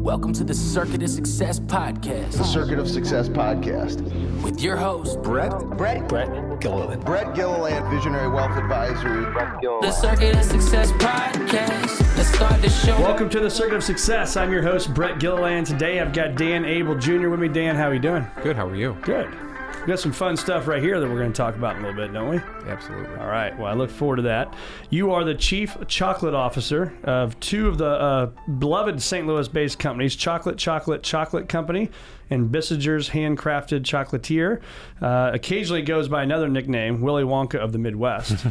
Welcome to the Circuit of Success Podcast. The Circuit of Success Podcast. With your host, Brett Gilliland. Brett Gilliland, Visionary Wealth Advisory. The Circuit of Success Podcast. Let's start the show. Welcome to the Circuit of Success. I'm your host, Brett Gilliland. Today I've got Dan Abel Jr. with me. Dan, how are you doing? Good, how are you? Good. We got some fun stuff right here that we're going to talk about in a little bit, don't we? Absolutely. All right. Well, I look forward to that. You are the Chief Chocolate Officer of two of the beloved St. Louis-based companies, Chocolate Company and Bissinger's Handcrafted Chocolatier. Occasionally goes by another nickname, Willy Wonka of the Midwest.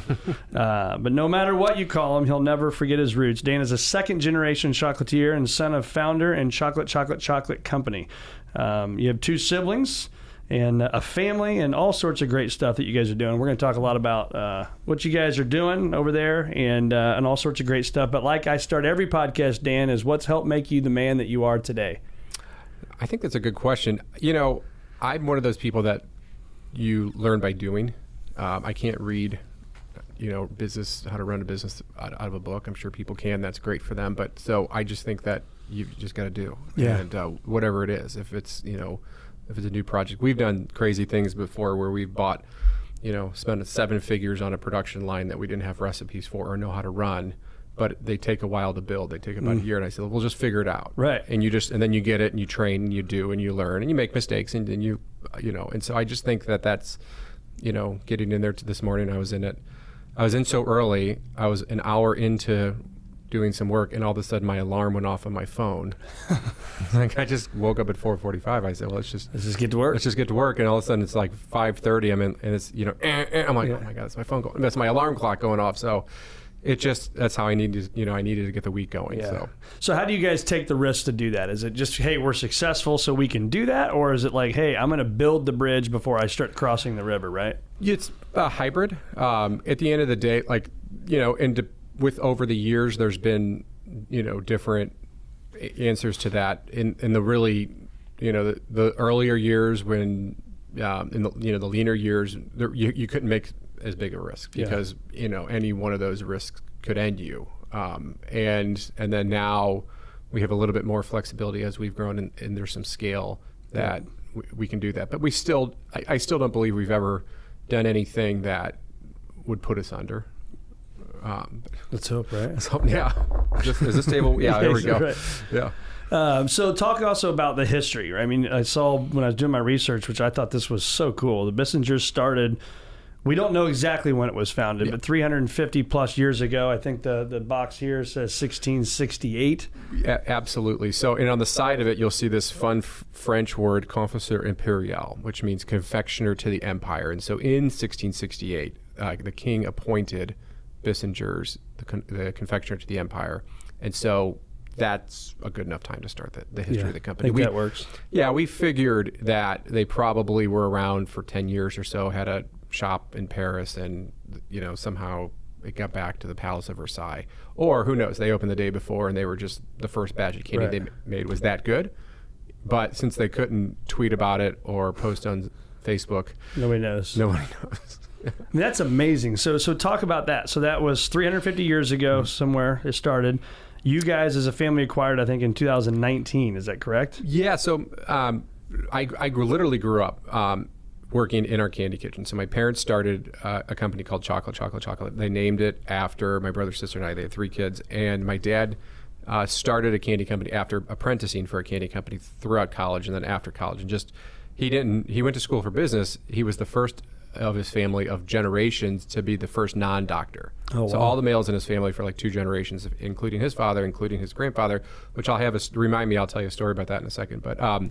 But no matter what you call him, he'll never forget his roots. Dan is a second-generation chocolatier and son of founder and Chocolate Company. You have two siblings and a family and all sorts of great stuff that you guys are doing. We're going to talk a lot about what you guys are doing over there and all sorts of great stuff. But like I start every podcast, Dan, is what's helped make you the man that you are today? I think that's a good question. You know, I'm one of those people that you learn by doing. I can't read, how to run a business out of a book. I'm sure people can. That's great for them. But so I just think that you've just got to do. Yeah. And whatever it is, if it's a new project. We've done crazy things before where we've bought, spent 7 figures on a production line that we didn't have recipes for or know how to run, but they take a while to build. They take about a year. And I said, we'll just figure it out. Right. And then you get it and you train and you do and you learn and you make mistakes and then and so I just think that that's, getting in there to this morning. I was in so early. I was an hour into doing some work and all of a sudden my alarm went off on my phone. Like I just woke up at 4:45. I said, well, let's just get to work. Let's just get to work. And all of a sudden it's like 5:30. I'm in, and it's I'm like, oh my God, it's my phone going. That's my alarm clock going off. So that's how I needed to get the week going. Yeah. So how do you guys take the risk to do that? Is it just, hey, we're successful so we can do that? Or is it like, hey, I'm going to build the bridge before I start crossing the river, right? It's a hybrid. At the end of the day, with over the years, there's been, different answers to that. In the really, the earlier years when, in the leaner years, you couldn't make as big a risk because, any one of those risks could end you. And then now we have a little bit more flexibility as we've grown and there's some scale that we can do that. But I still don't believe we've ever done anything that would put us under. Let's hope, right? Yeah. Is this table? Yeah, there we go. Right. Yeah. So talk also about the history. Right? I mean, I saw when I was doing my research, which I thought this was so cool. The Bissingers started, we don't know exactly when it was founded, but 350 plus years ago. I think the box here says 1668. Yeah, absolutely. So, and on the side of it, you'll see this fun French word, confesseur impérial, which means confectioner to the empire. And so in 1668, the king appointed Bissinger's the confectioner to the empire, and so that's a good enough time to start the history of the company. I think that works. Yeah, we figured that they probably were around for 10 years or so, had a shop in Paris, and somehow it got back to the Palace of Versailles, or who knows, they opened the day before and they were just the first batch of candy they made was that good. But since they couldn't tweet about it or post on Facebook, nobody knows. I mean, that's amazing. So talk about that. So that was 350 years ago somewhere it started. You guys as a family acquired, I think, in 2019. Is that correct? Yeah. So I literally grew up working in our candy kitchen. So my parents started a company called Chocolate. They named it after my brother, sister, and I. They had 3 kids. And my dad started a candy company after apprenticing for a candy company throughout college and then after college. And he went to school for business. He was the first of his family of generations to be the first non-doctor. Oh, so wow. all the males in his family for like 2 generations, including his father, including his grandfather, which I'll tell you a story about that in a second. But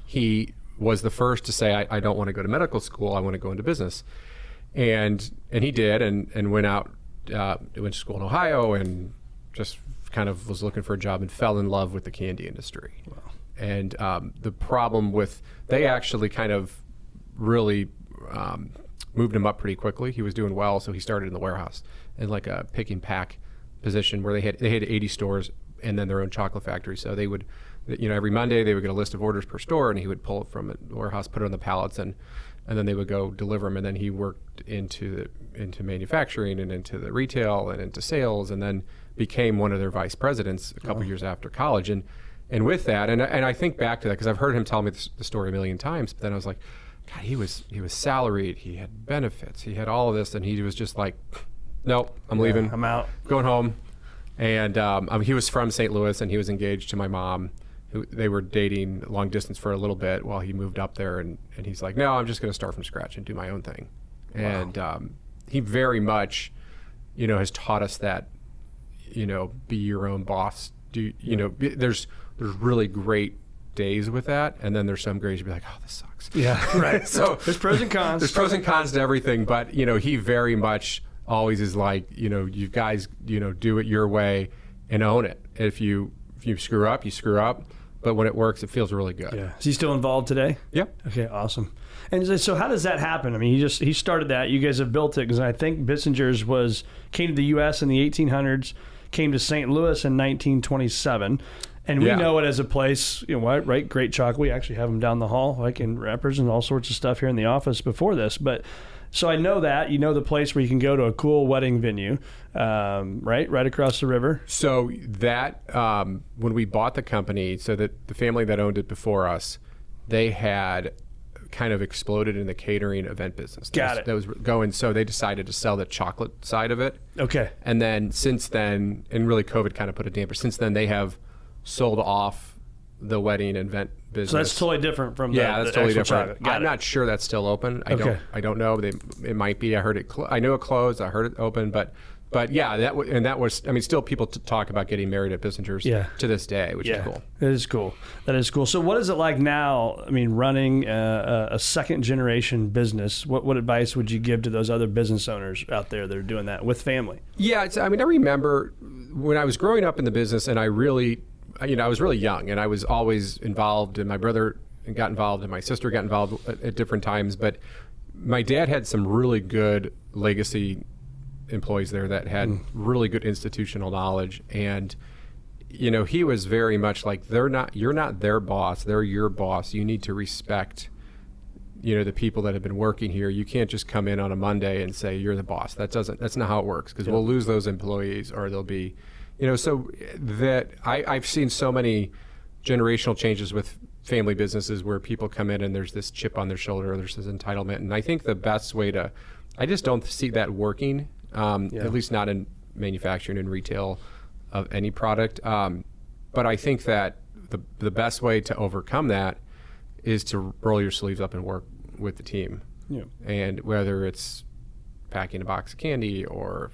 he was the first to say, I don't want to go to medical school, I want to go into business. And he did and went out, went to school in Ohio and just kind of was looking for a job and fell in love with the candy industry. Wow. And the problem they actually kind of really moved him up pretty quickly. He was doing well, so he started in the warehouse in like a pick and pack position where they had 80 stores and then their own chocolate factory. So they would, every Monday they would get a list of orders per store, and he would pull it from the warehouse, put it on the pallets, and then they would go deliver them. And then he worked into manufacturing and into the retail and into sales, and then became one of their vice presidents a couple years after college. And And with that, and I think back to that because I've heard him tell me the story a million times. But then I was like, God, he was salaried. He had benefits. He had all of this, and he was just like, nope, I'm leaving. I'm out. Going home. And he was from St. Louis, and he was engaged to my mom. They were dating long distance for a little bit while he moved up there, and he's like, no, I'm just going to start from scratch and do my own thing. Wow. And he very much, has taught us that, be your own boss. There's really great days with that, and then there's some days you'd be like, oh, this sucks. Yeah, right. So there's pros and cons. There's pros and cons to everything, but he very much always is like, you guys, do it your way and own it. If you screw up, you screw up. But when it works, it feels really good. Yeah. Is he still involved today? Yep. Okay, awesome. And so how does that happen? I mean, he started that. You guys have built it because I think Bissinger's came to the U.S. in the 1800s, came to St. Louis in 1927. And we know it as a place, right? Great chocolate. We actually have them down the hall, like in wrappers and all sorts of stuff here in the office before this. But so I know that, the place where you can go to a cool wedding venue, right across the river. So that, when we bought the company, so that the family that owned it before us, they had kind of exploded in the catering event business. That was going, so they decided to sell the chocolate side of it. Okay. And then since then, and really COVID kind of put a damper, since then they have sold off the wedding and event business. So that's totally different from that's totally different. I'm it. not sure that's still open. I don't know. It might be. I heard it. I knew it closed. I heard it open, but yeah, that was. I mean, still people talk about getting married at Bissinger's to this day, which is cool. It is cool. That is cool. So what is it like now? I mean, running a second generation business. What advice would you give to those other business owners out there that are doing that with family? Yeah, I remember when I was growing up in the business, and I was really young, and I was always involved, and my brother got involved, and my sister got involved at different times. But my dad had some really good legacy employees there that had really good institutional knowledge, and he was very much like, you're not their boss, they're your boss. You need to respect the people that have been working here. You can't just come in on a Monday and say you're the boss. That's not how it works, because we'll lose those employees, or they'll be so that I've seen so many generational changes with family businesses where people come in and there's this chip on their shoulder, or there's this entitlement. And I think the best way I just don't see that working, at least not in manufacturing and retail of any product. But I think that the best way to overcome that is to roll your sleeves up and work with the team. Yeah. And whether it's packing a box of candy, or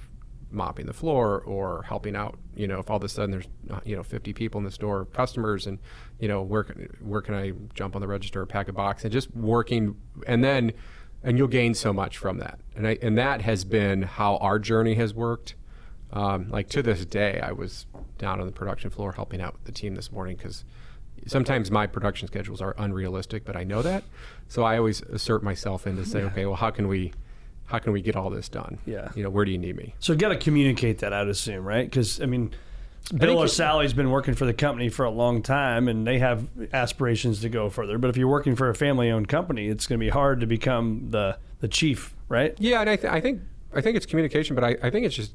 mopping the floor, or helping out, if all of a sudden there's 50 people in the store, customers, and where can I jump on the register or pack a box, and just working, and you'll gain so much from that. And that has been how our journey has worked. Like to this day, I was down on the production floor helping out with the team this morning, because sometimes my production schedules are unrealistic, but I know that, so I always assert myself in to say, okay, well, how can we get all this done? Yeah. Where do you need me? So got to communicate that, I'd assume, right? Because, Bill or Sally's been working for the company for a long time, and they have aspirations to go further. But if you're working for a family-owned company, it's going to be hard to become the chief, right? Yeah, and I think it's communication, but I think it's just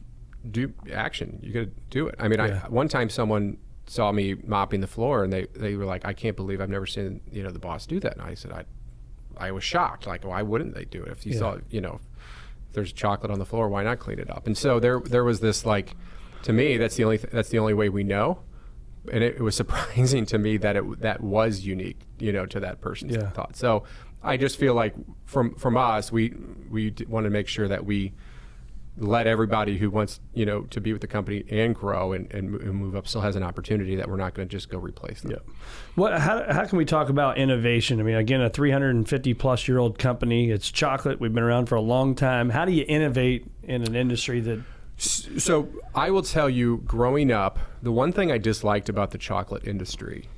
do action. You got to do it. One time someone saw me mopping the floor, and they were like, I can't believe I've never seen the boss do that. And I said, I was shocked. Like, why wouldn't they do it? If you saw, if there's chocolate on the floor, why not clean it up? And so there was this, like, to me, that's the only way we know. And it was surprising to me that that was unique, to that person's thought. So I just feel like from us, we want to make sure that we let everybody who wants, to be with the company and grow and move up still has an opportunity, that we're not going to just go replace them. Yeah. How can we talk about innovation? Again, a 350-plus-year-old company. It's chocolate. We've been around for a long time. How do you innovate in an industry that... So I will tell you, growing up, the one thing I disliked about the chocolate industry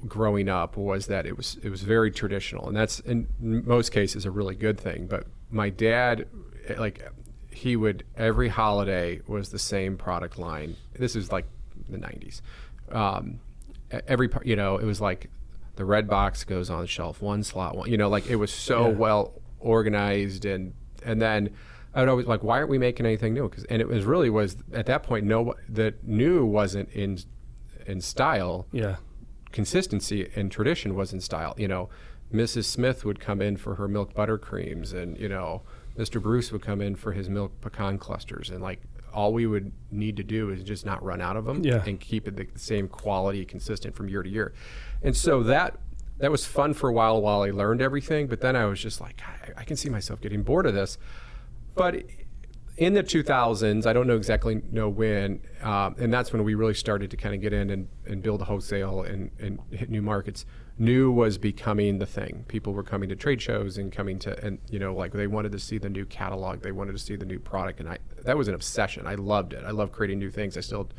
growing up was that it was very traditional, and that's in most cases a really good thing. But my dad, he would, every holiday was the same product line. This is like the 90s. It was like the red box goes on the shelf, one slot, one, it was so well organized. And then I would always like, why aren't we making anything new? And it was at that point, that new wasn't in style. Yeah. consistency and tradition was in style. You know, Mrs. Smith would come in for her milk buttercreams, and you know, Mr. Bruce would come in for his milk pecan clusters, and like all we would need to do is just not run out of them and keep it the same quality consistent from year to year. And so that was fun for a while I learned everything, but then I was just like, I can see myself getting bored of this. But in the 2000s, I don't exactly know when, and that's when we really started to kind of get in and build a wholesale and hit new markets. New was becoming the thing. People were coming to trade shows and coming to, and you know, like they wanted to see the new catalog, they wanted to see the new product, and that was an obsession. I loved it. I love creating new things. I still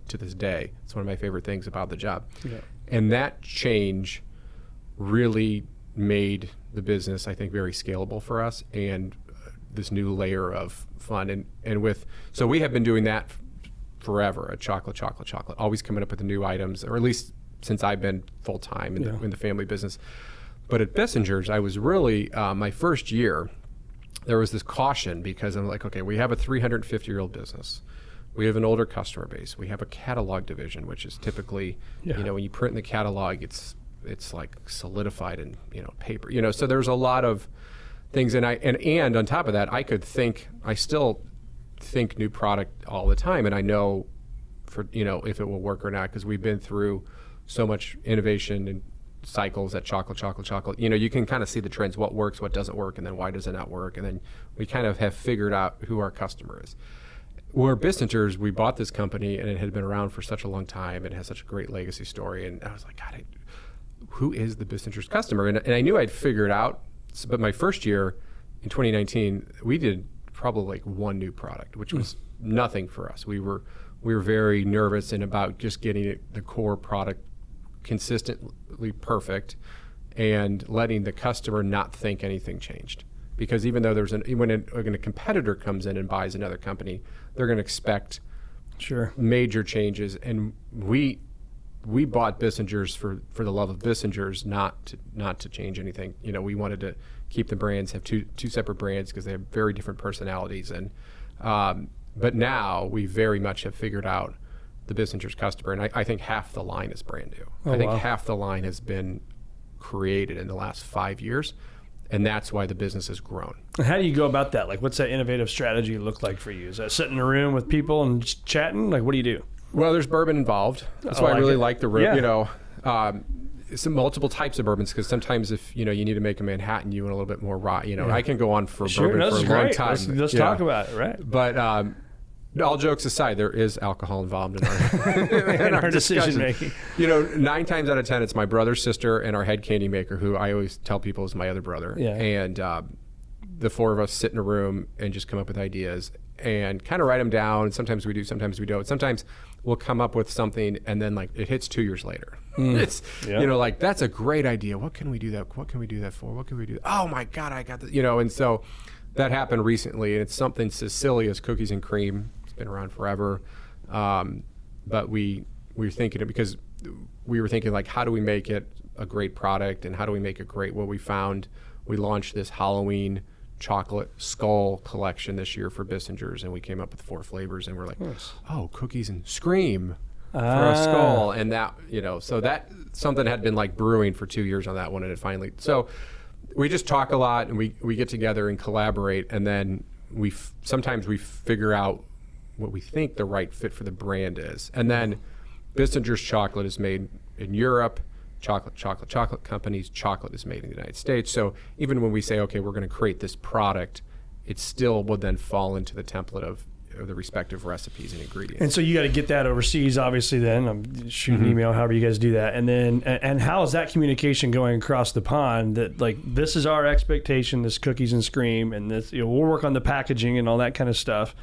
to this day, it's one of my favorite things about the job. Yeah. And that change really made the business, I think, very scalable for us, and this new layer of fun. So we have been doing that forever, a chocolate, always coming up with the new items, or at least since I've been full-time in the family business. But at Bissinger's, I was really, my first year, there was this caution because I'm like, okay, we have a 350-year-old business. We have an older customer base. We have a catalog division, which is typically, you know, when you print in the catalog, it's like solidified in, you know, paper. You know, so there's a lot of things, and on top of that, I still think new product all the time, and I know you know, if it will work or not, because we've been through so much innovation and cycles at chocolate. You know, you can kind of see the trends, what works, what doesn't work, and then why does it not work, and then we kind of have figured out who our customer is. Where Bissinger's, we bought this company, and it had been around for such a long time, and has such a great legacy story, and I was like, God, who is the Bissinger's customer? And I knew I'd figure it out, but my first year in 2019, we did probably like one new product, which was nothing for us. We were very nervous and about just getting the core product consistently perfect and letting the customer not think anything changed. Because even though when a competitor comes in and buys another company, they're going to expect major changes. And we bought Bissinger's for the love of Bissinger's, not to change anything. You know, we wanted to keep the brands, have two separate brands because they have very different personalities. And but now we very much have figured out the Bissinger's customer, and I think half the line is brand new. I think half the line has been created in the last 5 years, and that's why the business has grown. How do you go about that? Like, what's that innovative strategy look like for you? Is that sitting in a room with people and just chatting? Like, what do you do? Well, there's bourbon involved. That's why I really like the room. Yeah. You know, some multiple types of bourbons, because sometimes if you know you need to make a Manhattan, you want a little bit more raw. You know, I can go on for bourbon for a long time. Let's talk about it, right? But all jokes aside, there is alcohol involved in our decision making. You know, 9 times out of 10, it's my brother's sister and our head candy maker, who I always tell people is my other brother. Yeah. And the 4 of us sit in a room and just come up with ideas and kind of write them down. Sometimes we do, sometimes we don't. Sometimes we'll come up with something and then like it hits 2 years later. It's you know, like, that's a great idea. What can we do that? What can we do that for? What can we do? Oh my God, I got this. You know, and so that happened recently, and it's something as silly as cookies and cream. Been around forever, but we were thinking it because we were thinking, like, how do we make it a great product, and how do we make it great? Well, we launched this Halloween chocolate skull collection this year for Bissinger's, and we came up with 4 flavors, and we're like, oh, cookies and scream for a skull, and that, you know, so that something had been like brewing for 2 years on that one, and it finally, so we just talk a lot, and we get together and collaborate, and then sometimes we figure out what we think the right fit for the brand is. And then Bissinger's chocolate is made in Europe, chocolate companies, chocolate is made in the United States. So even when we say, okay, we're going to create this product, it still would then fall into the template of the respective recipes and ingredients. And so you got to get that overseas, obviously, then. I'm shooting an email, however you guys do that. And then, and how is that communication going across the pond that, like, this is our expectation, this cookies and scream, and this, you know, we'll work on the packaging and all that kind of stuff.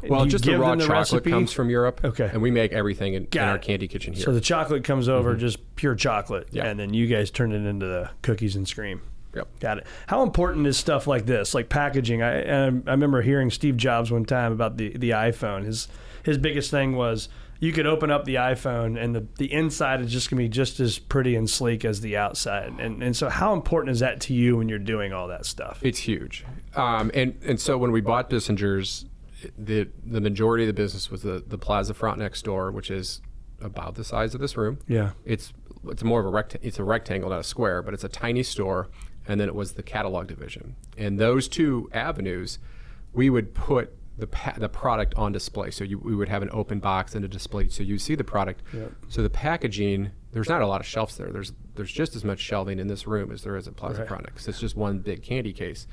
Well, just the raw chocolate comes from Europe, and we make everything in our candy kitchen here. So the chocolate comes over, just pure chocolate, and then you guys turn it into the cookies and scream. Yep. Got it. How important is stuff like this, like packaging? I remember hearing Steve Jobs one time about the iPhone. His biggest thing was you could open up the iPhone and the inside is just going to be just as pretty and sleek as the outside. And so how important is that to you when you're doing all that stuff? It's huge. And so when we bought Bissinger's, the majority of the business was the plaza front next door, which is about the size of this room. Yeah. It's it's more of it's a rectangle, not a square, but it's a tiny store. And then it was the catalog division. And those two avenues, we would put the product on display. So we would have an open box and a display, so you see the product. Yep. So the packaging, there's not a lot of shelves there. There's just as much shelving in this room as there is at Plaza Products. It's just one big candy case.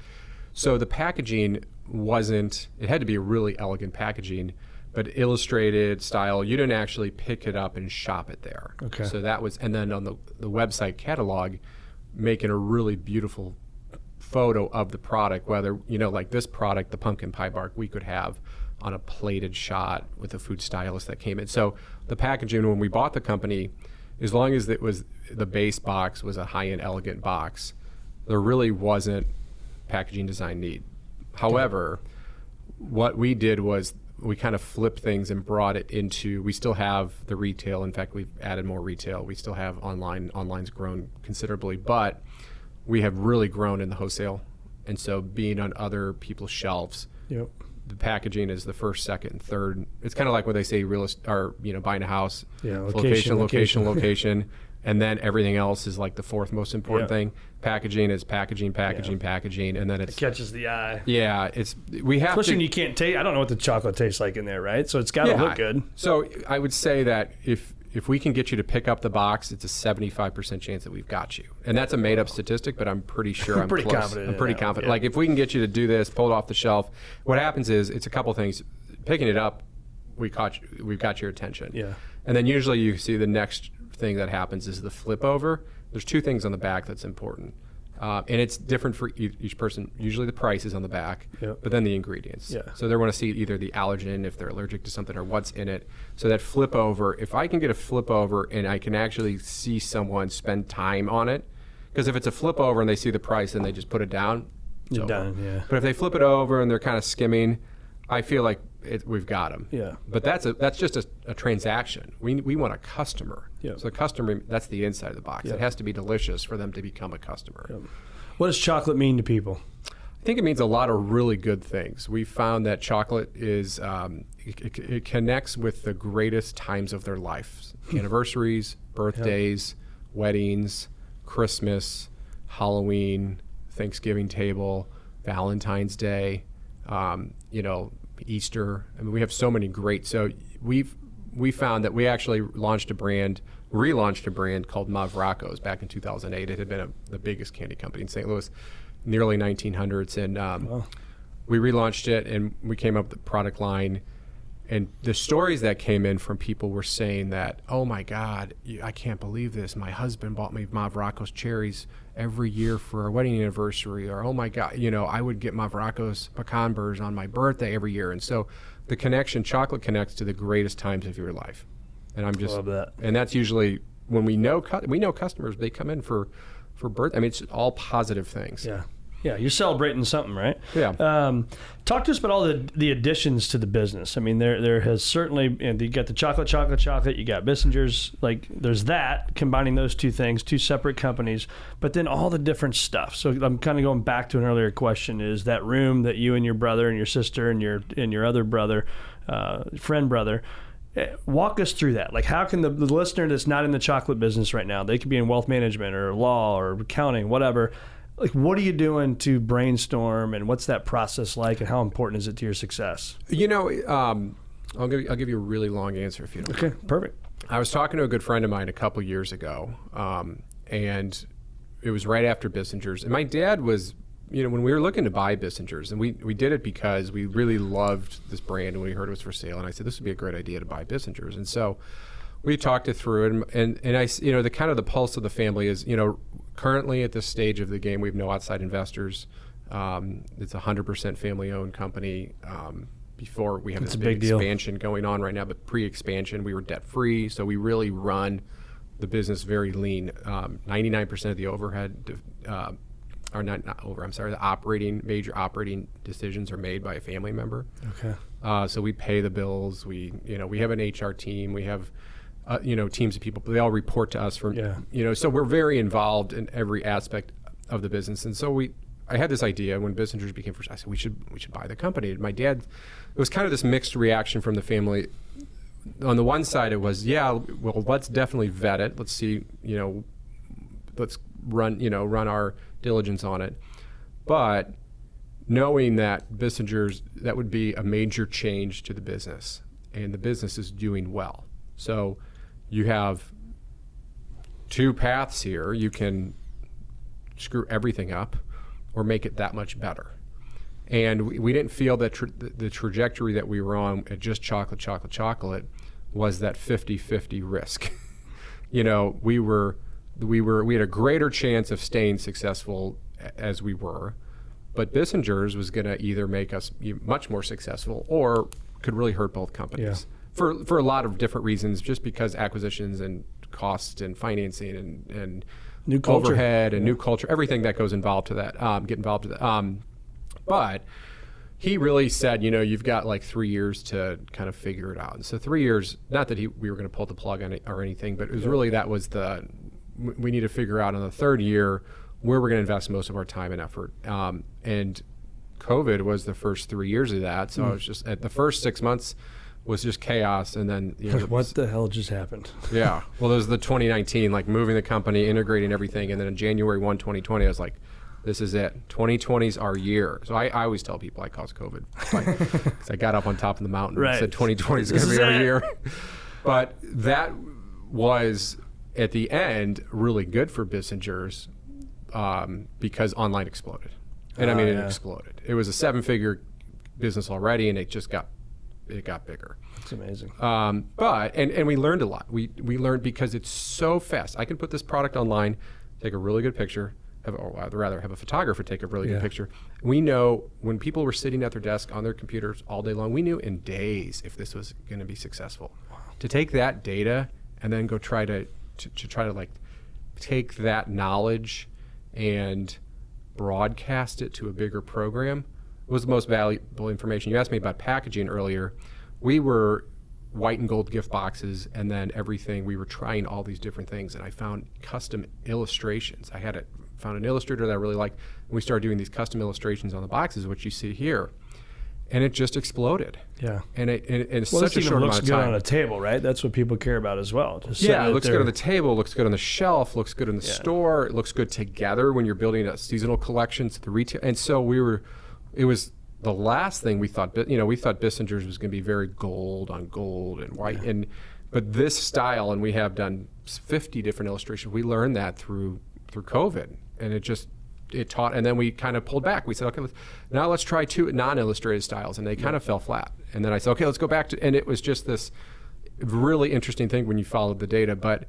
So the packaging it had to be a really elegant packaging, but illustrated style. You didn't actually pick it up and shop it there. Okay. So that was, and then on the website catalog, making a really beautiful photo of the product, whether, like this product, the pumpkin pie bark, we could have on a plated shot with a food stylist that came in. So the packaging, when we bought the company, as long as it was the base box was a high-end elegant box, there really wasn't packaging design need. However, what we did was we kind of flipped things and brought it into, we still have the retail. In fact, we've added more retail. We still have online. Online's grown considerably, but we have really grown in the wholesale. And so being on other people's shelves, Yep. the packaging is the first, second, and third. It's kind of like when they say buying a house, Yeah, location, and then everything else is like the fourth most important thing. Packaging is packaging, and then it catches the eye. Yeah, we have especially to. when you can't taste. I don't know what the chocolate tastes like in there, right? So it's got to look good. So I would say that if we can get you to pick up the box, it's a 75% chance that we've got you. And that's a made-up statistic, but I'm pretty sure I'm pretty close. confident. I'm pretty confident. Like if we can get you to do this, pull it off the shelf, what happens is it's a couple things. Picking it up, we've got your attention. Yeah. And then usually you see the next thing that happens is the flip over. There's two things on the back that's important. And it's different for each person. Usually the price is on the back, but then the ingredients. Yeah. So they want to see either the allergen, if they're allergic to something, or what's in it. So that flip over, if I can get a flip over and I can actually see someone spend time on it, because if it's a flip over and they see the price and they just put it down, it's You're over. done, yeah. But if they flip it over and they're kind of skimming, I feel like we've got them. Yeah. But that's just a transaction. We want a customer. Yeah. So the customer, that's the inside of the box. Yeah. It has to be delicious for them to become a customer. Yeah. What does chocolate mean to people? I think it means a lot of really good things. We found that chocolate is it connects with the greatest times of their lives: anniversaries, birthdays, weddings, Christmas, Halloween, Thanksgiving table, Valentine's Day, Easter. I mean, we have so many great. So we found that we actually relaunched a brand called Mavracos back in 2008. It had been the biggest candy company in St. Louis, in the early 1900s, and we relaunched it and we came up with the product line. And the stories that came in from people were saying that, oh my God, I can't believe this. My husband bought me Mavracos cherries every year for our wedding anniversary, or oh my God, I would get Mavracos pecan burrs on my birthday every year. And so the connection, chocolate connects to the greatest times of your life. And I'm just love that. And that's usually when we know customers, they come in for birth. I mean, it's all positive things. Yeah. Yeah, you're celebrating something, right? Yeah. Talk to us about all the additions to the business. I mean, there has certainly, you got the chocolate, you got Bissinger's, like there's that, combining those two things, two separate companies, but then all the different stuff. So I'm kind of going back to an earlier question, is that room that you and your brother and your sister and your other brother, friend brother, walk us through that. Like, how can the listener that's not in the chocolate business right now, they could be in wealth management or law or accounting, whatever, like, what are you doing to brainstorm, and what's that process like, and how important is it to your success? I'll give you a really long answer if you don't mind. Okay, perfect. I was talking to a good friend of mine a couple years ago, and it was right after Bissinger's. And my dad was, when we were looking to buy Bissinger's, and we did it because we really loved this brand and we heard it was for sale. And I said, this would be a great idea to buy Bissinger's. And so we talked it through, and I, the kind of the pulse of the family is, currently at this stage of the game, we have no outside investors. It's a 100% family-owned company. Before we have this big expansion going on right now, but pre-expansion, we were debt-free, so we really run the business very lean. 99% of the overhead, the major operating decisions are made by a family member. Okay. So we pay the bills. We have an HR team. We have teams of people, but they all report to us so we're very involved in every aspect of the business. And so I had this idea when Bissinger's became first. I said we should buy the company. And my dad, it was kind of this mixed reaction from the family. on the one side, it was, well, let's definitely vet it. Let's see, let's run our diligence on it. But knowing that Bissinger's, that would be a major change to the business, and the business is doing well. So you have two paths here. You can screw everything up or make it that much better. And we didn't feel that the trajectory that we were on at just chocolate was that 50-50 risk. We had a greater chance of staying successful as we were, but Bissinger's was going to either make us much more successful or could really hurt both companies for a lot of different reasons, just because acquisitions and costs and financing and new culture. Overhead and new culture, everything that goes involved to that, get involved with that. But he really said, you've got like 3 years to kind of figure it out. And so 3 years, not that we were going to pull the plug on it or anything, but it was really, we need to figure out in the third year where we're going to invest most of our time and effort. And COVID was the first 3 years of that. So it was just, at the first 6 months was just chaos. And then, what the hell just happened? Yeah. Well, there was the 2019, like moving the company, integrating everything. And then on January 1, 2020, I was like, this is it. 2020 is our year. So I always tell people I caused COVID because I got up on top of the mountain and said 2020 is going to be our year. But that was, at the end, really good for Bissinger's because online exploded. And it exploded. It was a 7-figure business already, and it got bigger. It's amazing. But we learned a lot. We learned because it's so fast. I can put this product online, take a really good picture, or I'd rather have a photographer take a really good picture. We know when people were sitting at their desk on their computers all day long, we knew in days if this was going to be successful. Wow. To take that data and then go try to like take that knowledge and broadcast it to a bigger program was the most valuable information. You asked me about packaging earlier. We were white and gold gift boxes, and then everything. We were trying all these different things, and I found custom illustrations. Found an illustrator that I really liked, and we started doing these custom illustrations on the boxes, which you see here, and it just exploded. Yeah. And it's such a short amount of time. Looks good on a table, right? That's what people care about as well. It looks good on the table, looks good on the shelf, looks good in the store, it looks good together when you're building a seasonal collection to the retail. And so it was the last thing we thought. We thought Bissinger's was going to be very gold on gold and white, but this style, and we have done 50 different illustrations. We learned that through COVID, and it taught, and then we kind of pulled back. We said, okay, let's try 2 non-illustrated styles, and they kind of fell flat. And then I said, okay, let's go back to, and it was just this really interesting thing when you followed the data. But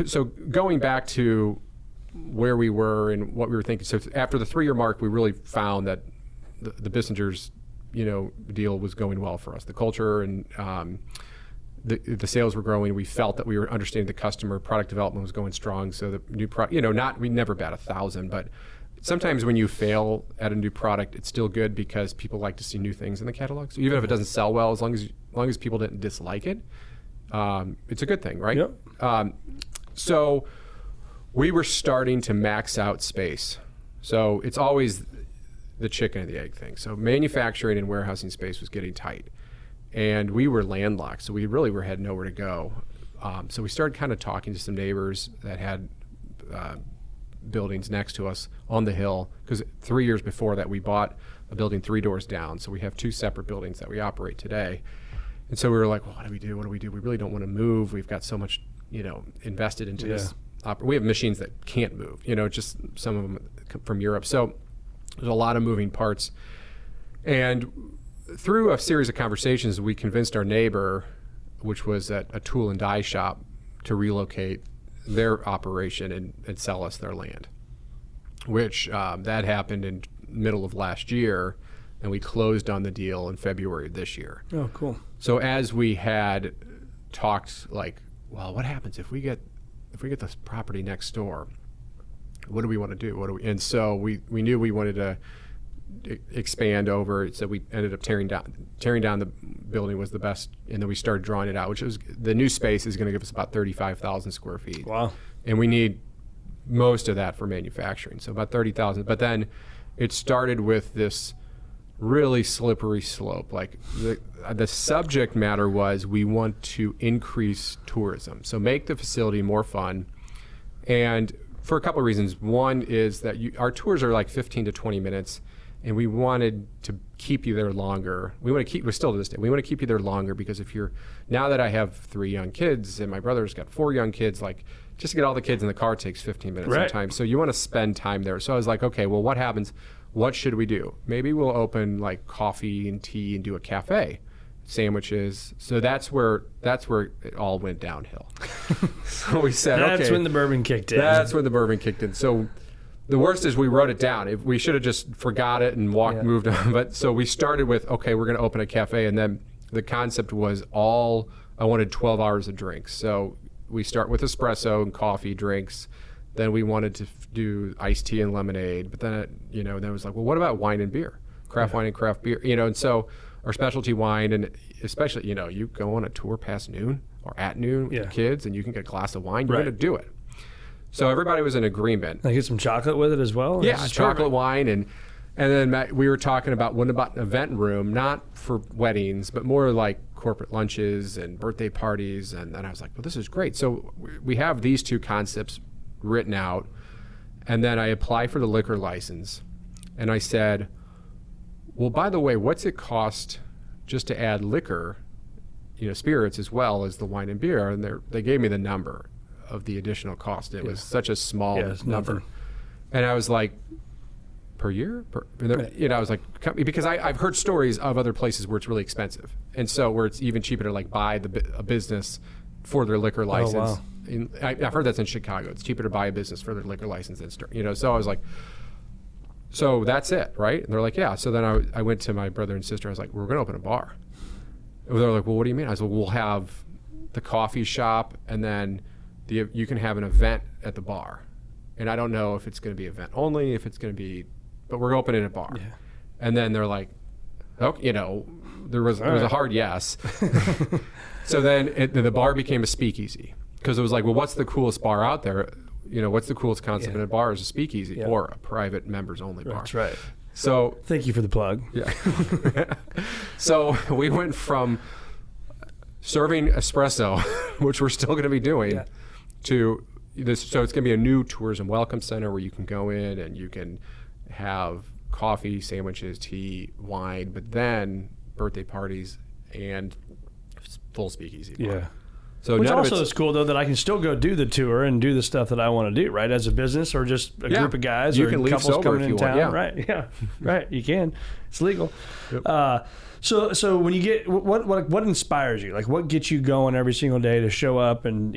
so going back to where we were and what we were thinking. So after the 3-year mark, we really found that the Bissinger's deal was going well for us. The culture and the sales were growing. We felt that we were understanding the customer. Product development was going strong. So the new product, we never bat 1,000, but sometimes when you fail at a new product, it's still good because people like to see new things in the catalog. So even if it doesn't sell well, as long as people didn't dislike it, it's a good thing, right? Yep. So we were starting to max out space. So it's always the chicken and the egg thing. So manufacturing and warehousing space was getting tight. And we were landlocked, so we really had nowhere to go. So we started kind of talking to some neighbors that had buildings next to us on the hill, because 3 years before that we bought a building 3 doors down. So we have 2 separate buildings that we operate today. And so we were like, well, what do we do? What do we do? We really don't want to move. We've got so much, invested into this. We have machines that can't move, just some of them from Europe. So there's a lot of moving parts. And through a series of conversations, we convinced our neighbor, which was at a tool and die shop, to relocate their operation and sell us their land, which that happened in middle of last year, and we closed on the deal in February of this year. Oh, cool. So as we had talked, like, well, what happens if we get this property next door? What do we want to do? And so we knew we wanted to expand over. So we ended up tearing down the building was the best, and then we started drawing it out, which was the new space is going to give us about 35,000 square feet. Wow. And we need most of that for manufacturing, so about 30,000. But then it started with this really slippery slope. Like the subject matter was we want to increase tourism, so make the facility more fun, and for a couple of reasons. One is that our tours are like 15 to 20 minutes, and we wanted to keep you there longer. We're still to this day, we want to keep you there longer, because now that I have 3 young kids and my brother's got 4 young kids, like just to get all the kids in the car takes 15 minutes sometimes. So you want to spend time there. So I was like, okay, well, what happens? What should we do? Maybe we'll open like coffee and tea and do a cafe, sandwiches. So that's where it all went downhill. So we said, that's when the bourbon kicked in. That's when the bourbon kicked in. So the worst is we wrote it down. If we should have just forgot it and moved on. But so we started with, okay, we're going to open a cafe, and then the concept was I wanted 12 hours of drinks. So we start with espresso and coffee drinks. Then we wanted to do iced tea and lemonade, but then then it was like, well, what about wine and beer, craft wine and craft beer, and so our specialty wine, and especially, you go on a tour past noon or at noon with your kids, and you can get a glass of wine. You're going to do it. So everybody was in agreement. I get some chocolate with it as well. Yeah, chocolate wine, and then we were talking about an event room, not for weddings, but more like corporate lunches and birthday parties, and then I was like, well, this is great. So we have these 2 concepts written out, and then I apply for the liquor license, and I said, well, by the way, what's it cost just to add liquor, spirits as well as the wine and beer? And they gave me the number of the additional cost. It was such a small number. Nothing. And I was like, per year? I was like, because I've heard stories of other places where it's really expensive, and so where it's even cheaper to like buy a business for their liquor license. Oh, wow. I've heard that's in Chicago. It's cheaper to buy a business for their liquor license than So I was like, so that's it, right? And they're like, yeah. So then I went to my brother and sister. I was like, we're going to open a bar. And they're like, well, what do you mean? I was like, we'll have the coffee shop, and then you can have an event at the bar. And I don't know if it's going to be event only, if it's going to be, but we're opening a bar. Yeah. And then they're like, oh, there was a hard yes. So then the bar became a speakeasy, because it was like, well, what's the coolest bar out there? What's the coolest concept in a bar? Is a speakeasy or a private members only bar. That's right. So thank you for the plug. Yeah. So we went from serving espresso, which we're still going to be doing, to this. So it's going to be a new tourism welcome center where you can go in and you can have coffee, sandwiches, tea, wine, but then birthday parties and full speakeasy bar. Yeah. So which also is cool, though, that I can still go do the tour and do the stuff that I want to do, right? As a business or just a group of guys or couples coming in town. Yeah. Right, yeah, right. You can. It's legal. Yep. So when you get, what inspires you? Like, what gets you going every single day to show up and,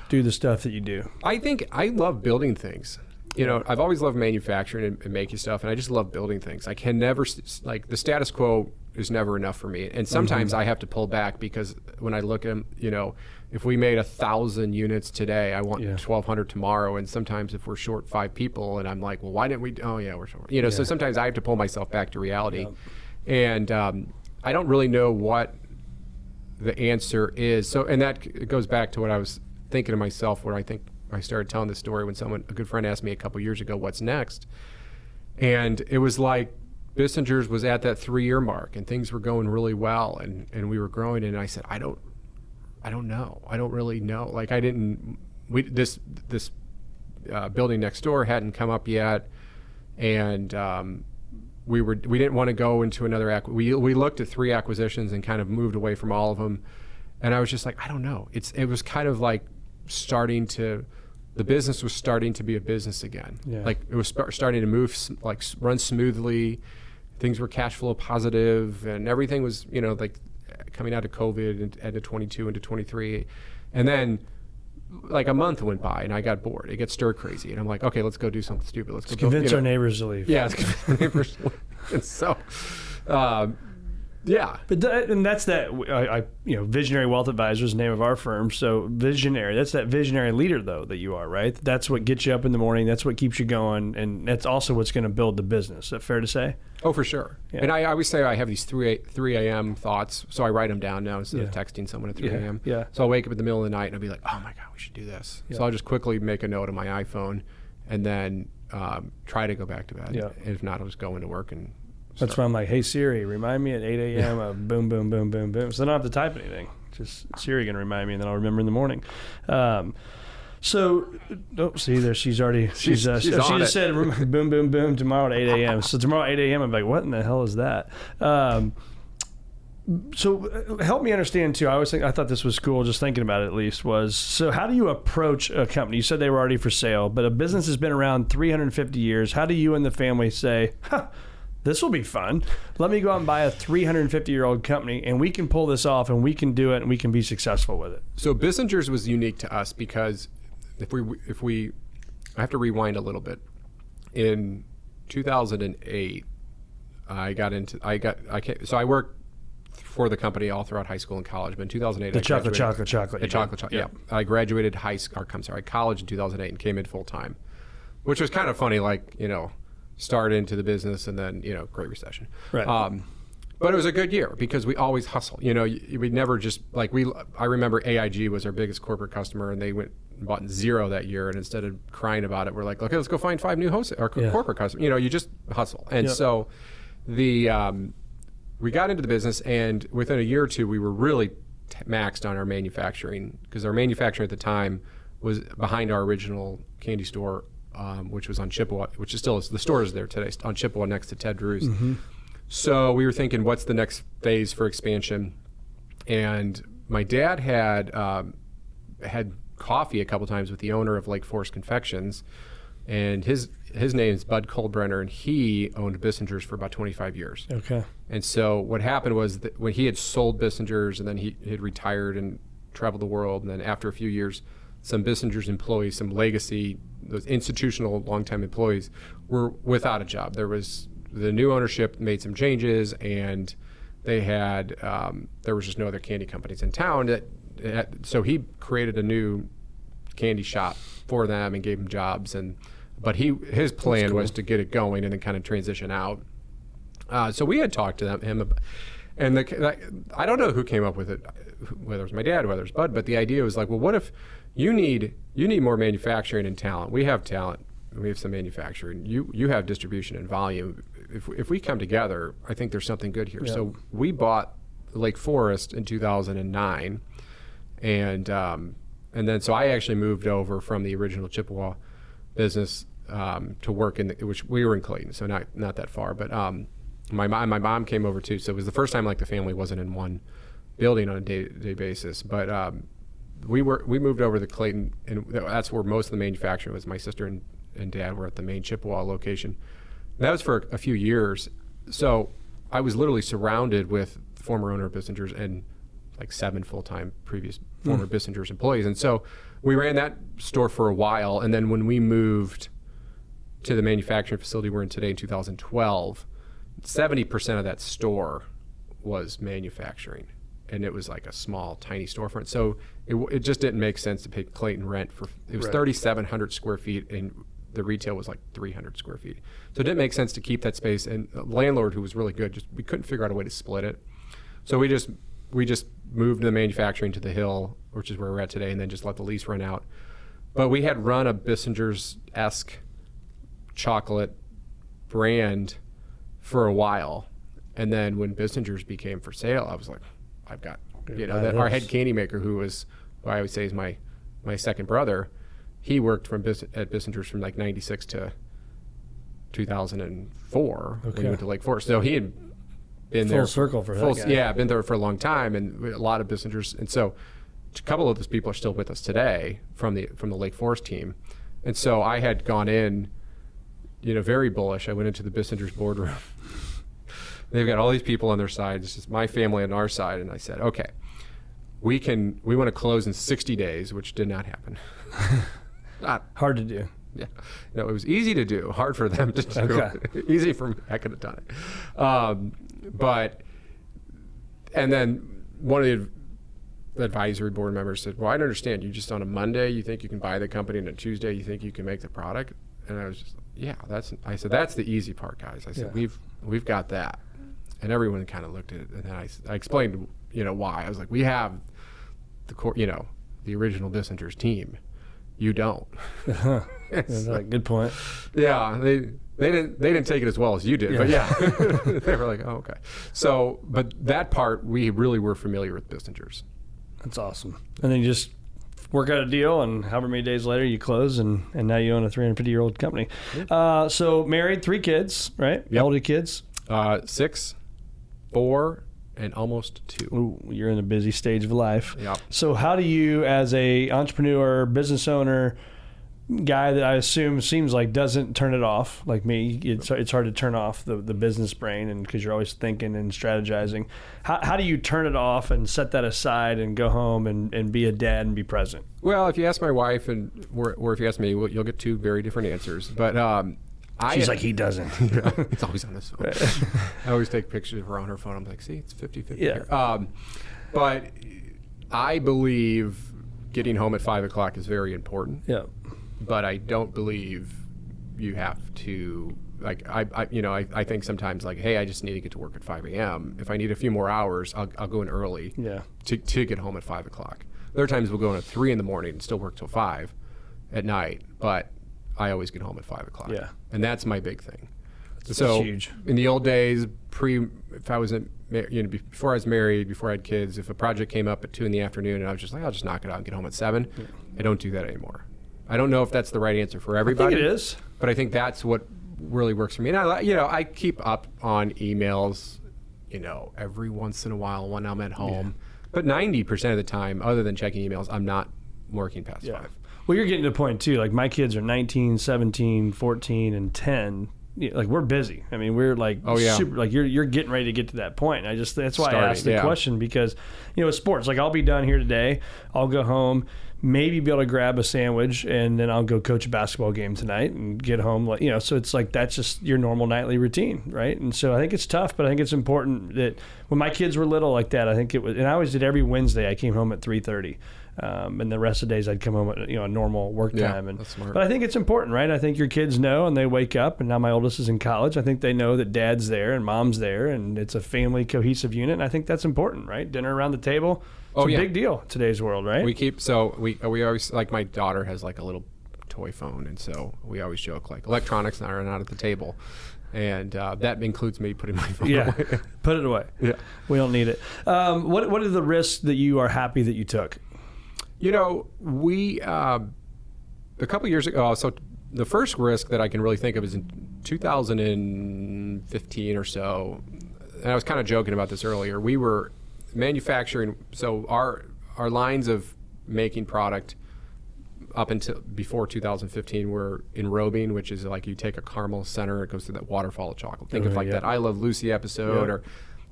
do the stuff that you do? I think I love building things. I've always loved manufacturing and making stuff, and I just love building things. I can never, like, the status quo is never enough for me. And sometimes I have to pull back, because when I look at them, if we made 1,000 units today, I want 1,200 tomorrow. And sometimes if we're short 5 people, and I'm like, well, why didn't we? Oh yeah, we're short. So sometimes I have to pull myself back to reality, and I don't really know what the answer is. So, and that goes back to what I was thinking to myself, where I think I started telling this story when a good friend asked me a couple years ago, what's next? And it was like Bissinger's was at that 3-year mark, and things were going really well, and we were growing. And I said, I don't know. I don't really know. Like, this building next door hadn't come up yet, and we didn't want to go into another we looked at 3 acquisitions and kind of moved away from all of them. And I was just like, I don't know. It was kind of like the business was starting to be a business again. Yeah. Like, it was starting to move, like, run smoothly. Things were cash flow positive, and everything was, like, coming out of COVID and into 22 into 23. And then, like, a month went by, and I got bored. It gets stir crazy, and I'm like, okay, let's go do something stupid. Let's convince our neighbors to leave. Yeah, let's convince our neighbors to leave. And so, yeah. But that's that. Visionary Wealth Advisors is the name of our firm. So visionary. That's that visionary leader, though, that you are, right? That's what gets you up in the morning. That's what keeps you going, and that's also what's going to build the business. Is that fair to say? Oh, for sure. Yeah. And I always say I have these 3 a.m. thoughts, so I write them down now instead of texting someone at 3 a.m. Yeah. So I'll wake up in the middle of the night and I'll be like, oh my God, we should do this. Yeah. So I'll just quickly make a note on my iPhone, and then try to go back to bed. Yeah. And if not, I'll just go into work and That's why I'm like, hey Siri, remind me at 8 a.m. of boom, boom, boom, boom, boom. So I don't have to type anything. Just Siri can remind me, and then I'll remember in the morning. So, see there, she just said boom, boom, boom tomorrow at 8 a.m. So tomorrow at 8 a.m. I'm like, what in the hell is that? So help me understand too. I thought this was cool, just thinking about it at least, was, so how do you approach a company? You said they were already for sale, but a business has been around 350 years. How do you and the family say, this will be fun. Let me go out and buy a 350-year-old company, and we can pull this off, and we can do it, and we can be successful with it? So Bissinger's was unique to us because if we I have to rewind a little bit. In 2008, I worked for the company all throughout high school and college. But in 2008, Chocolate. Yeah, I graduated college in 2008 and came in full time, which was kind of funny. Like, started into the business and then Great Recession. Right. But it was a good year because we always hustle. We never just I remember AIG was our biggest corporate customer, and they went and bought zero that year. And instead of crying about it, we're like, okay, let's go find 5 new corporate customers. You just hustle. And so we got into the business, and within a year or two, we were really maxed on our manufacturing, because our manufacturing at the time was behind our original candy store, which was on Chippewa, which is still, the store is there today, on Chippewa next to Ted Drew's. Mm-hmm. So we were thinking, what's the next phase for expansion? And my dad had coffee a couple times with the owner of Lake Forest Confections, and his name is Bud Kohlbrenner, and he owned Bissinger's for about 25 years. Okay. And so what happened was that when he had sold Bissinger's, and then he had retired and traveled the world, and then after a few years, some Bissinger's employees, some legacy, those institutional longtime employees, were without a job. There was the new ownership made some changes, and they had there was just no other candy companies in town. So he created a new candy shop for them and gave them jobs, but his plan was to get it going and then kind of transition out. So we had talked to him about, and I don't know who came up with it, whether it was my dad, whether it was Bud, but the idea was like, well, what if you need more manufacturing and talent? We have talent, we have some manufacturing. You have distribution and volume. If we come together, I think there's something good here. Yeah. So we bought Lake Forest in 2009, and then so I actually moved over from the original Chippewa business to work which we were in Clayton, so not that far. But my mom came over too, so it was the first time the family wasn't in one building on a day-to-day basis. But we moved over to Clayton, and that's where most of the manufacturing was. My sister and dad were at the main Chippewa location. And that was for a few years. So I was literally surrounded with the former owner of Bissinger's and 7 full-time previous former Bissinger's employees. And so we ran that store for a while, and then when we moved to the manufacturing facility we're in today in 2012, 70% of that store was manufacturing, and it was a small, tiny storefront. So it just didn't make sense to pay Clayton rent it was 3,700 square feet, and the retail was 300 square feet. So it didn't make sense to keep that space, and the landlord, who was really good, we couldn't figure out a way to split it. So we just moved the manufacturing to the Hill, which is where we're at today, and then just let the lease run out. But we had run a Bissinger's-esque chocolate brand for a while, and then when Bissinger's became for sale, I was like, I've got, our head candy maker, who I would say is my second brother, he worked at Bissinger's from 96 to 2004 when he went to Lake Forest. So he had been full circle for that guy. Yeah, been there for a long time, and a lot of Bissinger's. And so a couple of those people are still with us today from the Lake Forest team. And so I had gone in, very bullish. I went into the Bissinger's boardroom. They've got all these people on their side. This is my family on our side. And I said, okay, we want to close in 60 days, which did not happen. Not hard to do. Yeah. No, it was easy to do, hard for them to do. Okay. Easy for me. I could have done it. And then one of the advisory board members said, well, I don't understand. You just on a Monday, you think you can buy the company, and on Tuesday, you think you can make the product? And I was just, I said, that's the easy part, guys. I said, we've got that. And everyone kind of looked at it, and then I explained, why. I was like, we have the original Bissinger's team. You don't. That's good point. Yeah, They didn't take it as well as you did, but yeah, they were like, oh, okay. So, but that part, we really were familiar with Bissinger's. That's awesome. And then you just work out a deal, and however many days later you close, and now you own a 350-year-old company. So married, 3 kids, right? Yep. How old are your kids? 6, 4, and almost 2. Ooh, you're in a busy stage of life. Yep. So how do you, as a entrepreneur, business owner, guy that I assume seems like doesn't turn it off, like me, it's hard to turn off the business brain, and because you're always thinking and strategizing, how do you turn it off and set that aside and go home and be a dad and be present? Well, if you ask my wife or if you ask me, you'll get 2 very different answers. But She's like, he doesn't. It's always on his phone. Right. I always take pictures of her on her phone. I'm like, see, it's 50-50 here. But I believe getting home at 5 o'clock is very important. Yeah. But I don't believe you have to, like, I think sometimes, like, hey, I just need to get to work at 5 a.m. If I need a few more hours, I'll go in early to get home at 5 o'clock. There are times we'll go in at 3 in the morning and still work till 5 at night, but I always get home at 5 o'clock. Yeah. And that's my big thing. That's huge. In the old days, before I was married, before I had kids, if a project came up at 2 in the afternoon and I was just like, I'll just knock it out and get home at 7, I don't do that anymore. I don't know if that's the right answer for everybody. I think it is. But I think that's what really works for me. And I keep up on emails, every once in a while when I'm at home. Yeah. But 90% of the time, other than checking emails, I'm not working past 5. Well, you're getting to the point too. Like my kids are 19, 17, 14, and 10. Like we're busy. I mean, we're like super. Like you're getting ready to get to that point. That's why I asked the question, because with sports, like I'll be done here today. I'll go home, maybe be able to grab a sandwich, and then I'll go coach a basketball game tonight and get home. So it's like that's just your normal nightly routine, right? And so I think it's tough, but I think it's important that when my kids were little like that, I think it was, and I always did every Wednesday. I came home at 3:30. And the rest of the days I'd come home at a normal work time. That's smart. But I think it's important, right? I think your kids know, and they wake up, and now my oldest is in college. I think they know that dad's there and mom's there, and it's a family cohesive unit. And I think that's important, right? Dinner around the table. It's a big deal in today's world, right? We always, like, my daughter has like a little toy phone, and so we always joke like electronics are not at the table. And that includes me putting my phone away. Put it away. Yeah. We don't need it. What are the risks that you are happy that you took? We a couple years ago, so the first risk that I can really think of is in 2015 or so, and I was kind of joking about this earlier. We were manufacturing, so our lines of making product up until before 2015 were enrobing, which is like you take a caramel center, it goes through that waterfall of chocolate. Think of that I Love Lucy episode,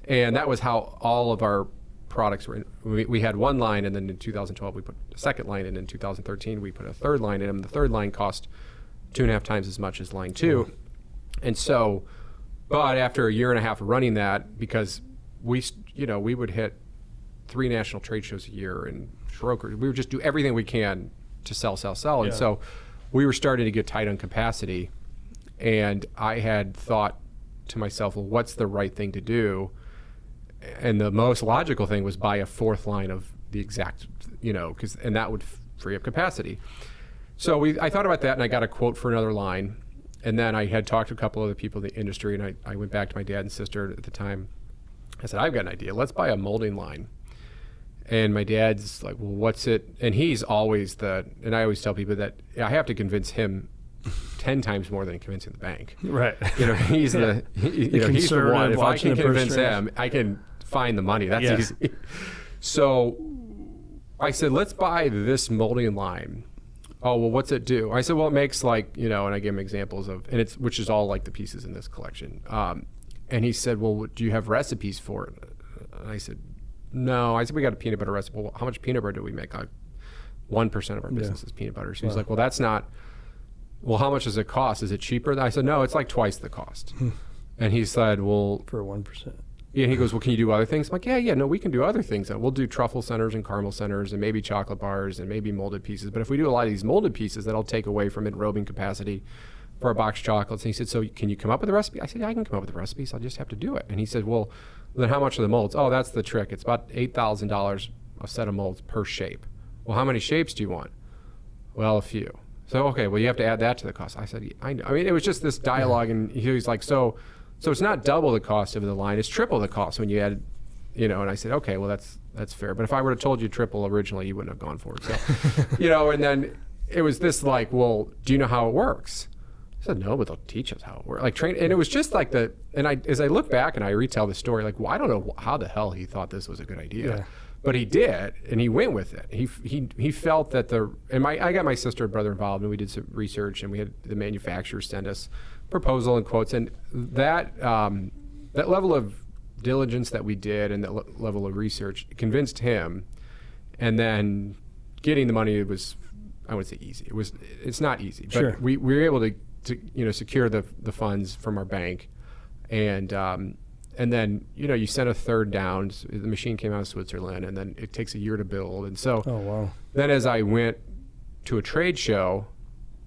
and that was how all of our products were. We had one line, and then in 2012 we put a second line, and in 2013 we put a third line in, and the third line cost 2.5 times as much as line 2. And so, but after a year and a half of running that, because we would hit 3 national trade shows a year, and we would just do everything we can to sell. And so we were starting to get tight on capacity, and I had thought to myself, well, what's the right thing to do? And the most logical thing was buy a 4th line of the exact, and that would free up capacity. So I thought about that, and I got a quote for another line. And then I had talked to a couple other people in the industry, and I went back to my dad and sister at the time. I said, I've got an idea. Let's buy a molding line. And my dad's like, well, what's it? And he's always and I always tell people that I have to convince him 10 times more than convincing the bank. Right. He's he's the one. If I can convince him, I can find the money. That's easy. So I said, let's buy this molding line. Oh, well, what's it do? I said, well, it makes and I gave him examples of, which is all like the pieces in this collection. And he said, well, do you have recipes for it? And I said, no. I said, we got a peanut butter recipe. Well, how much peanut butter do we make? 1% of our business is peanut butter. So he's like, well, that's not, well, how much does it cost? Is it cheaper? I said, no, it's like twice the cost. And he said, well, for 1%. Yeah, and he goes, well, can you do other things? I'm like, no, we can do other things. We'll do truffle centers and caramel centers and maybe chocolate bars and maybe molded pieces. But if we do a lot of these molded pieces, that'll take away from enrobing capacity for our boxed chocolates. And he said, so can you come up with a recipe? I said, yeah, I can come up with a recipe, so I'll just have to do it. And he said, well, then how much are the molds? Oh, that's the trick. It's about $8,000 a set of molds per shape. Well, how many shapes do you want? Well, a few. So, okay, well, you have to add that to the cost. I said, yeah, I know. I mean, it was just this dialogue, and he was like, so it's not double the cost of the line, it's triple the cost when you add, and I said, okay, well, that's fair. But if I would have told you triple originally, you wouldn't have gone for it. So, and then it was this like, well, do you know how it works? I said, no, but they'll teach us how it works. Like train, and it was just like as I look back and I retell the story, like, well, I don't know how the hell he thought this was a good idea. Yeah. But he did, and he went with it. He felt that I got my sister and brother involved, and we did some research, and we had the manufacturer send us proposal and quotes, and that level of diligence that we did and that level of research convinced him, and then getting the money was, I wouldn't say easy. It's not easy, but sure. we were able to secure the funds from our bank, and then, you send a third down. The machine came out of Switzerland, and then it takes a year to build. And so then as I went to a trade show,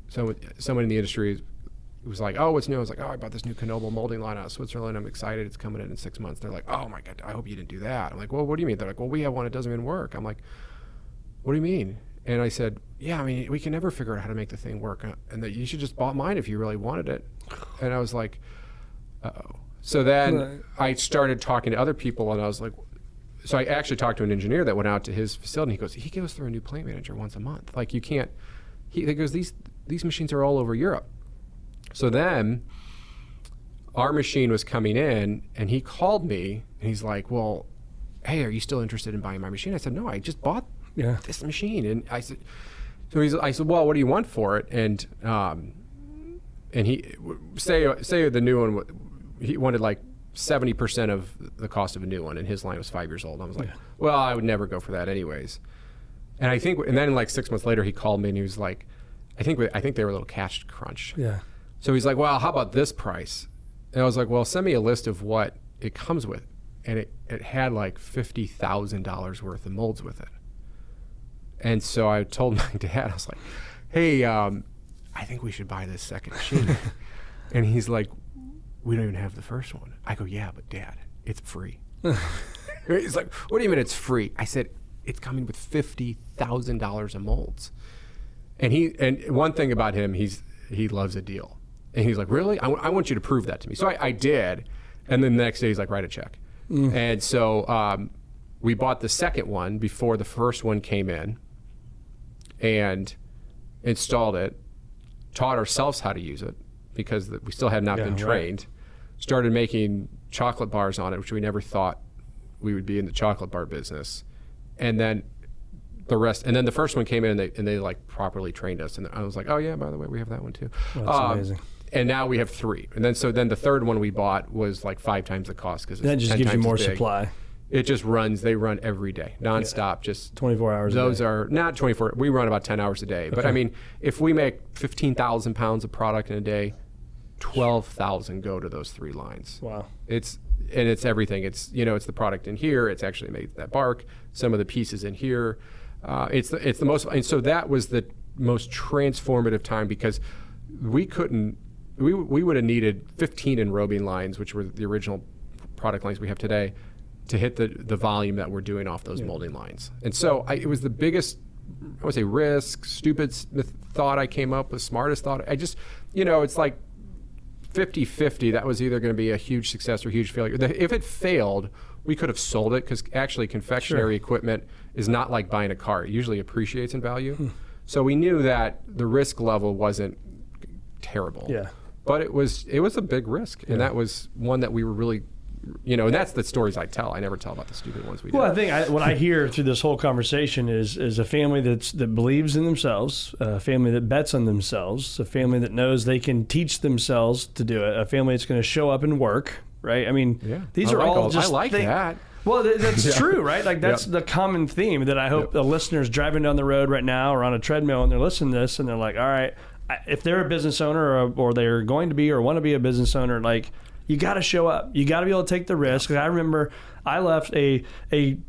someone in the industry was like, oh, what's new? I was like, oh, I bought this new Knoble molding line out of Switzerland. I'm excited. It's coming in 6 months. They're like, oh, my God, I hope you didn't do that. I'm like, well, what do you mean? They're like, well, we have one. It doesn't even work. I'm like, what do you mean? And I said, yeah, I mean, we can never figure out how to make the thing work. And that you should just bought mine if you really wanted it. And I was like, uh-oh. So then I started talking to other people, and I was like, so I actually talked to an engineer that went out to his facility, and he goes, he goes through a new plant manager once a month. Like, you can't, he goes, these machines are all over Europe. So then our machine was coming in, and he called me, and he's like, well, hey, are you still interested in buying my machine? I said, no, I just bought this machine. And I said, I said, well, what do you want for it? And he, say the new one, he wanted like 70% of the cost of a new one, and his line was 5 years old. I was like, well, I would never go for that anyways. And then like 6 months later, he called me, and he was like, I think they were a little cash crunch. Yeah. So he's like, well, how about this price? And I was like, well, send me a list of what it comes with. And it had like $50,000 worth of molds with it. And so I told my dad, I was like, hey, I think we should buy this second machine. And he's like, we don't even have the first one. I go, yeah, but Dad, it's free. He's like, what do you mean it's free? I said, it's coming with $50,000 of molds. And one thing about him, he loves a deal. And he's like, really? I want you to prove that to me. So I did. And then the next day he's like, write a check. And so we bought the second one before the first one came in and installed it, taught ourselves how to use it because we still had not been trained. Started making chocolate bars on it, which we never thought we would be in the chocolate bar business. And then the first one came in and they like properly trained us. And I was like, oh yeah, by the way, we have that one too. That's amazing. And now we have 3. And then the third one we bought was like 5 times the cost because that just gives you more supply. It just runs. They run every day, nonstop. Just 24 hours. Those a day. Are not 24. We run about 10 hours a day. Okay. But I mean, if we make 15,000 pounds of product in a day, 12,000 go to those 3 lines. Wow. It's everything. It's it's the product in here. It's actually made that bark. Some of the pieces in here. It's the most. And so that was the most transformative time because we couldn't. We would have needed 15 enrobing lines, which were the original product lines we have today, to hit the volume that we're doing off those molding lines. And so it was the biggest, I would say, risk, stupid thought I came up with, smartest thought. I just, it's like 50-50. That was either going to be a huge success or a huge failure. If it failed, we could have sold it because actually confectionery equipment is not like buying a car. It usually appreciates in value. So we knew that the risk level wasn't terrible. Yeah. But it was a big risk, and that was one that we were really, and that's the stories I tell. I never tell about the stupid ones we did. Well, I think what I hear through this whole conversation is a family that believes in themselves, a family that bets on themselves, a family that knows they can teach themselves to do it, a family that's going to show up and work, right? I mean, these are all just I like that. Well, that's true, right? Like that's the common theme that I hope the listeners driving down the road right now or on a treadmill and they're listening to this and they're like, all right, if they're a business owner or they're going to be or want to be a business owner, like you got to show up. You got to be able to take the risk. I remember I left a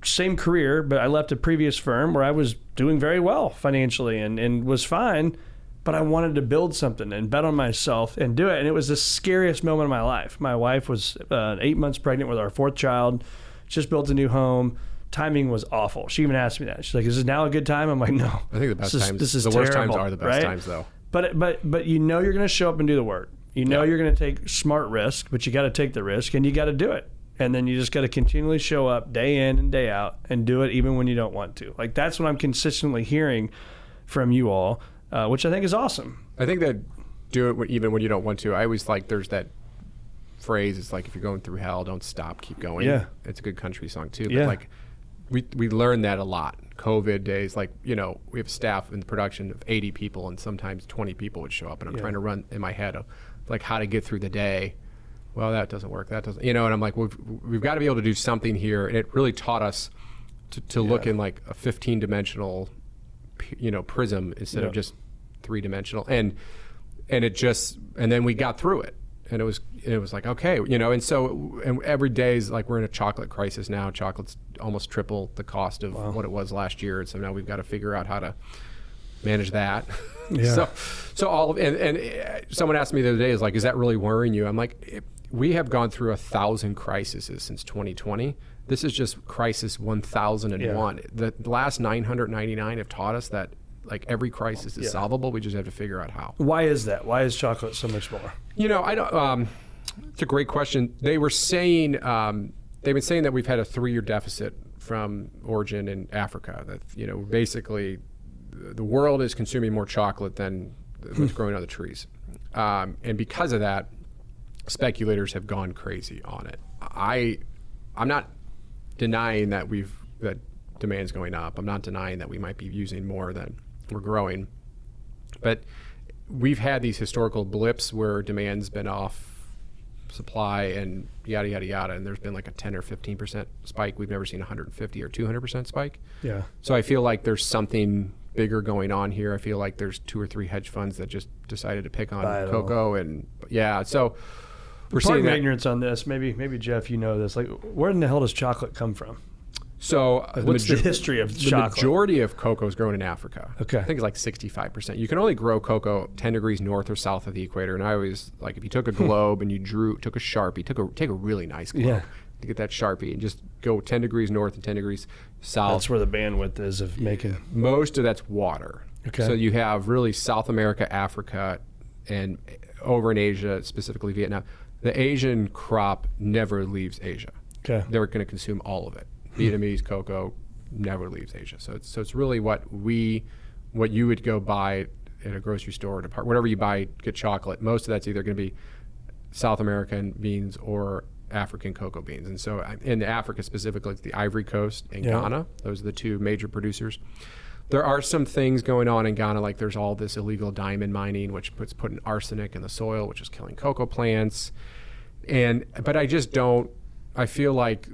same career, but I left a previous firm where I was doing very well financially and was fine, but I wanted to build something and bet on myself and do it. And it was the scariest moment of my life. My wife was 8 months pregnant with our 4th child, just built a new home. Timing was awful. She even asked me that. She's like, is this now a good time? I'm like, no. I think the best times, this is the terrible, worst times are the best right? times though. But you know you're going to show up and do the work. You know you're going to take smart risk, but you got to take the risk and you got to do it. And then you just got to continually show up day in and day out and do it even when you don't want to. Like, that's what I'm consistently hearing from you all, which I think is awesome. I think that do it even when you don't want to. I always like, there's that phrase, it's like, if you're going through hell, don't stop, keep going. Yeah. It's a good country song too. But Yeah. like, we learned that a lot. COVID days, like, you know, we have staff in the production of 80 people and sometimes 20 people would show up, and I'm trying to run in my head of like how to get through the day. Well, that doesn't work. That doesn't, you know, and I'm like, we've got to be able to do something here. And it really taught us to look in like a 15-dimensional, you know, prism instead of just 3-dimensional. And then we got through it. And it was like, okay, you know, and every day is like, we're in a chocolate crisis now. Chocolate's almost triple the cost of what it was last year. And so now we've got to figure out how to manage that. Yeah. So all of, and someone asked me the other day, is like, is that really worrying you? I'm like, we have gone through 1,000 crises since 2020. This is just crisis 1,001. The last 999 have taught us that like every crisis is solvable. We just have to figure out how. Why is that? Why is chocolate so much more? You know, I don't. It's a great question. They were saying they've been saying that we've had a 3-year deficit from origin in Africa. That, you know, basically the world is consuming more chocolate than what's growing on the trees, and because of that, speculators have gone crazy on it. I'm not denying that that demand's going up. I'm not denying that we might be using more than we're growing, but we've had these historical blips where demand's been off supply and yada yada yada, and there's been like a 10 or 15% spike. We've never seen 150 or 200% spike. Yeah. So I feel like there's something bigger going on here. I feel like there's 2 or 3 hedge funds that just decided to pick on cocoa, and so we're seeing that. Ignorance on this. Maybe Jeff, you know this. Like, where in the hell does chocolate come from? So what's the history of chocolate? The majority of cocoa is grown in Africa. Okay. I think it's like 65%. You can only grow cocoa 10 degrees north or south of the equator. And I always, like, if you took a globe and you took a Sharpie, take a really nice globe to get that Sharpie and just go 10 degrees north and 10 degrees south. That's where the bandwidth is of making. Most of that's water. Okay. So you have really South America, Africa, and over in Asia, specifically Vietnam. The Asian crop never leaves Asia. Okay. They're going to consume all of it. Vietnamese cocoa never leaves Asia. So it's really what you would go buy at a grocery store, whatever you buy, get chocolate. Most of that's either going to be South American beans or African cocoa beans. And so in Africa specifically, it's the Ivory Coast and Ghana. Those are the 2 major producers. There are some things going on in Ghana, like there's all this illegal diamond mining, which puts putting arsenic in the soil, which is killing cocoa plants. But I just don't. I feel like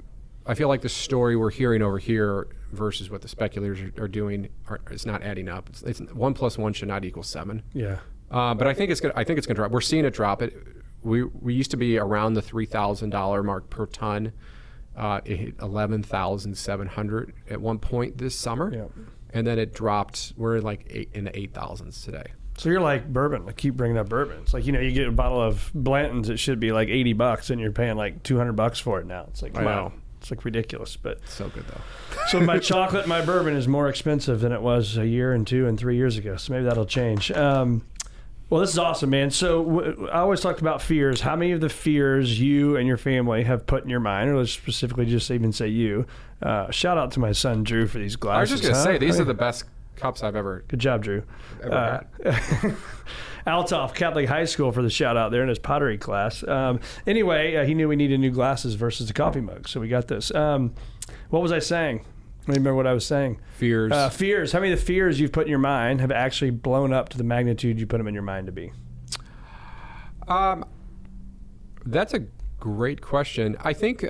the story we're hearing over here versus what the speculators are doing is not adding up. It's 1 + 1 should not equal 7. Yeah. But I think it's gonna drop. We're seeing it drop. We used to be around the $3,000 mark per ton. It hit 11,700 at one point this summer. Yeah. And then it dropped. We're like in the 8,000s today. So you're like bourbon. I keep bringing up bourbon. It's like, you know, you get a bottle of Blanton's, it should be like $80, and you're paying like $200 for it now. It's like, come on. It's like ridiculous, but so good though. So my chocolate, my bourbon is more expensive than it was a year and 2 and 3 years ago. So maybe that'll change. Well, this is awesome, man. So I always talked about fears. How many of the fears you and your family have put in your mind, or let's specifically just even say you? Shout out to my son Drew for these glasses. I was just going to say, these are the best cups I've ever. Good job, Drew. Ever had. Altoff Catholic High School for the shout out there in his pottery class. Anyway, he knew we needed new glasses versus the coffee mug, so we got this. What was I saying? I remember what I was saying. Fears. Fears. How many of the fears you've put in your mind have actually blown up to the magnitude you put them in your mind to be? That's a great question. I think.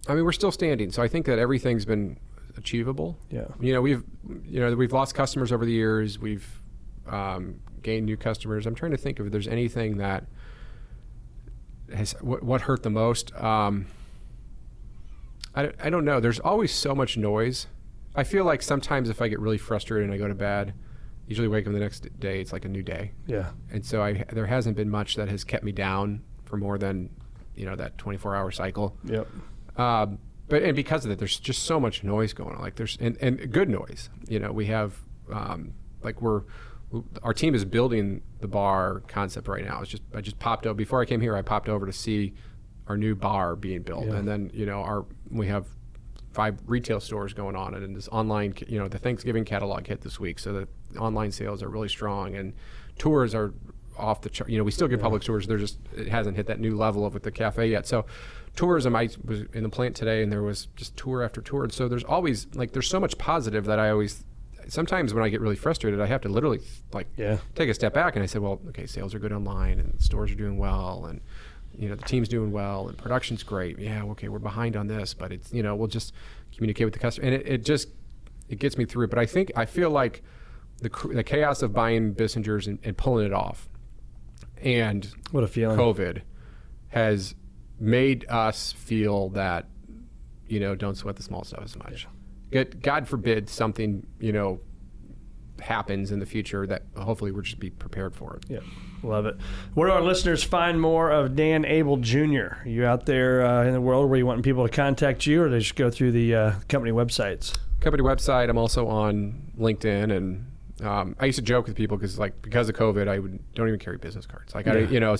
We're still standing, so I think that everything's been achievable. Yeah. We've lost customers over the years. We've gained new customers. I'm trying to think if there's anything that has what hurt the most. I don't know. There's always so much noise. I feel like sometimes if I get really frustrated and I go to bed, usually wake up the next day, it's like a new day. Yeah. And so there hasn't been much that has kept me down for more than, that 24-hour cycle. Yep. But because of that, there's just so much noise going on. Like and good noise. We have like our team is building the bar concept right now. I just popped over before I came here. I popped over to see our new bar being built, and then we have 5 retail stores going on, and this online, the Thanksgiving catalog hit this week, so the online sales are really strong, and tours are off the chart. We still get public tours. It hasn't hit that new level with the cafe yet. So tourism, I was in the plant today, and there was just tour after tour. And so there's always there's so much positive that I always, sometimes when I get really frustrated, I have to literally take a step back, and I said, well, okay, sales are good online, and stores are doing well, and the team's doing well, and production's great. Yeah, okay, we're behind on this, but it's we'll just communicate with the customer, and it gets me through. But I feel like the chaos of buying Bissingers and pulling it off, and what a feeling, COVID has made us feel that don't sweat the small stuff as much. God forbid something happens in the future that hopefully we'll just be prepared for it. Yeah, love it. Where do our listeners find more of Dan Abel Jr.? Are you out there in the world where you want people to contact you, or they just go through the company websites? Company website. I'm also on LinkedIn, and I used to joke with people because of COVID, I don't even carry business cards.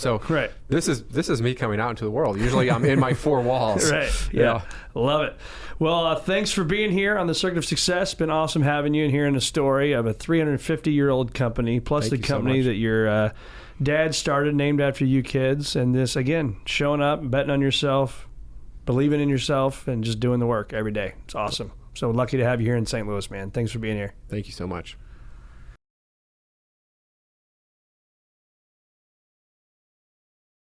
So right. This is me coming out into the world. Usually I'm in my 4 walls. Right. Yeah. Love it. Well, thanks for being here on the Circuit of Success. Been awesome having you and hearing the story of a 350-year-old company, plus the company that your dad started, named after you kids. And this, again, showing up, betting on yourself, believing in yourself, and just doing the work every day. It's awesome. So lucky to have you here in St. Louis, man. Thanks for being here. Thank you so much.